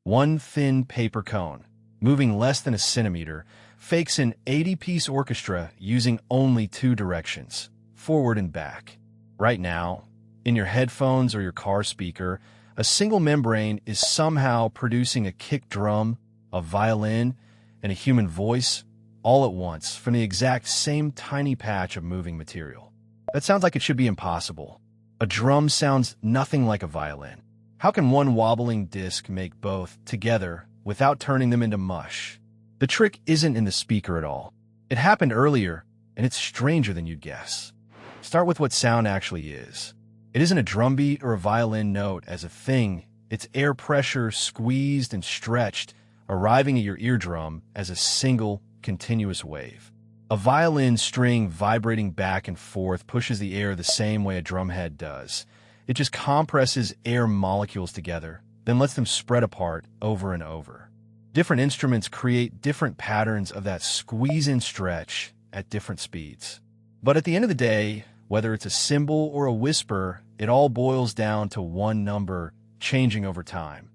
One thin paper cone, moving less than a centimeter, fakes an 80-piece orchestra using only two directions, forward and back. Right now, in your headphones or your car speaker, a single membrane is somehow producing a kick drum, a violin, and a human voice all at once from the exact same tiny patch of moving material. That sounds like it should be impossible. A drum sounds nothing like a violin. How can one wobbling disc make both together without turning them into mush? The trick isn't in the speaker at all. It happened earlier, and it's stranger than you'd guess. Start with what sound actually is. It isn't a drum beat or a violin note as a thing. It's air pressure squeezed and stretched, arriving at your eardrum as a single, continuous wave. A violin string vibrating back and forth pushes the air the same way a drumhead does. It just compresses air molecules together, then lets them spread apart over and over. Different instruments create different patterns of that squeeze and stretch at different speeds. But at the end of the day, whether it's a cymbal or a whisper, it all boils down to one number changing over time: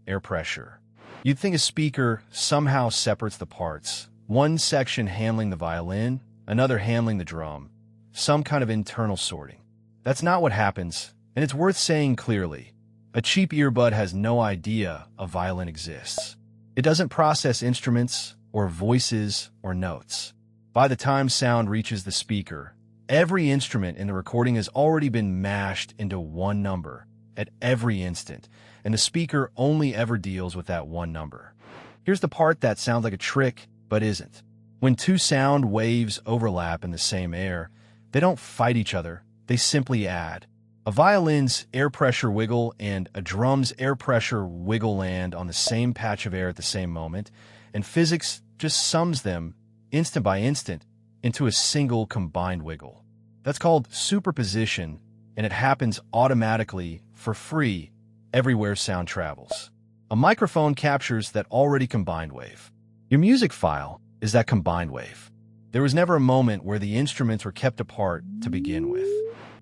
air pressure. You'd think a speaker somehow separates the parts, one section handling the violin, another handling the drum, some kind of internal sorting. That's not what happens, and it's worth saying clearly. A cheap earbud has no idea a violin exists. It doesn't process instruments or voices or notes. By the time sound reaches the speaker, every instrument in the recording has already been mashed into one number at every instant, and the speaker only ever deals with that one number. Here's the part that sounds like a trick, but isn't. When two sound waves overlap in the same air, they don't fight each other, they simply add. A violin's air pressure wiggle and a drum's air pressure wiggle land on the same patch of air at the same moment, and physics just sums them, instant by instant, into a single combined wiggle. That's called superposition, and it happens automatically, for free, everywhere sound travels. A microphone captures that already combined wave. Your music file is that combined wave. There was never a moment where the instruments were kept apart to begin with.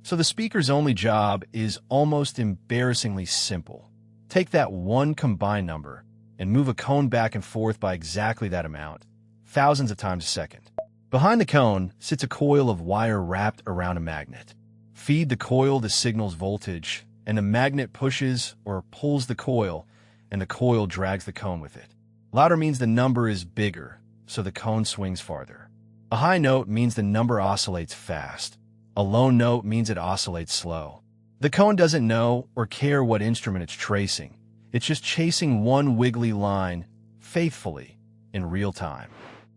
So the speaker's only job is almost embarrassingly simple. Take that one combined number and move a cone back and forth by exactly that amount, thousands of times a second. Behind the cone sits a coil of wire wrapped around a magnet. Feed the coil the signal's voltage, and the magnet pushes or pulls the coil, and the coil drags the cone with it. Louder means the number is bigger, so the cone swings farther. A high note means the number oscillates fast. A low note means it oscillates slow. The cone doesn't know or care what instrument it's tracing. It's just chasing one wiggly line faithfully in real time.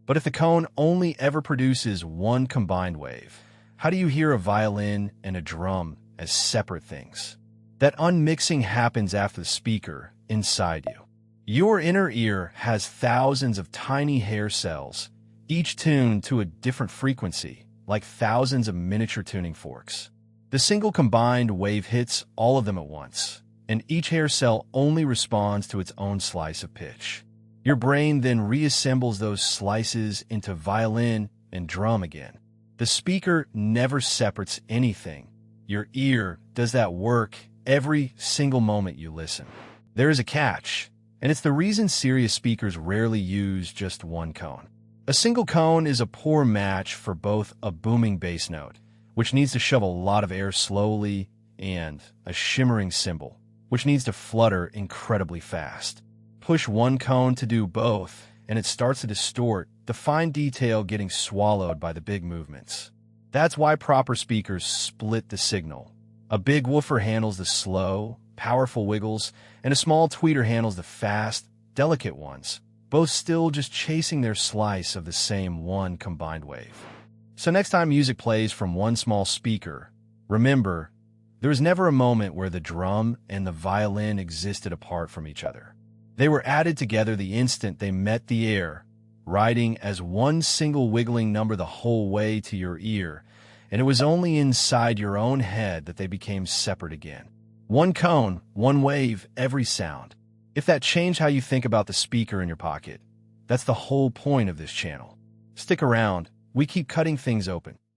But if the cone only ever produces one combined wave, how do you hear a violin and a drum as separate things? That unmixing happens after the speaker inside you. Your inner ear has thousands of tiny hair cells, each tuned to a different frequency, like thousands of miniature tuning forks. The single combined wave hits all of them at once, and each hair cell only responds to its own slice of pitch. Your brain then reassembles those slices into violin and drum again. The speaker never separates anything. Your ear does that work every single moment you listen. There is a catch, and it's the reason serious speakers rarely use just one cone. A single cone is a poor match for both a booming bass note, which needs to shove a lot of air slowly, and a shimmering cymbal, which needs to flutter incredibly fast. Push one cone to do both, and it starts to distort, the fine detail getting swallowed by the big movements. That's why proper speakers split the signal. A big woofer handles the slow, powerful wiggles, and a small tweeter handles the fast, delicate ones, both still just chasing their slice of the same one combined wave. So next time music plays from one small speaker, remember, there was never a moment where the drum and the violin existed apart from each other. They were added together the instant they met the air, riding as one single wiggling number the whole way to your ear, and it was only inside your own head that they became separate again. One cone, one wave, every sound. If that changed how you think about the speaker in your pocket, that's the whole point of this channel. Stick around, we keep cutting things open.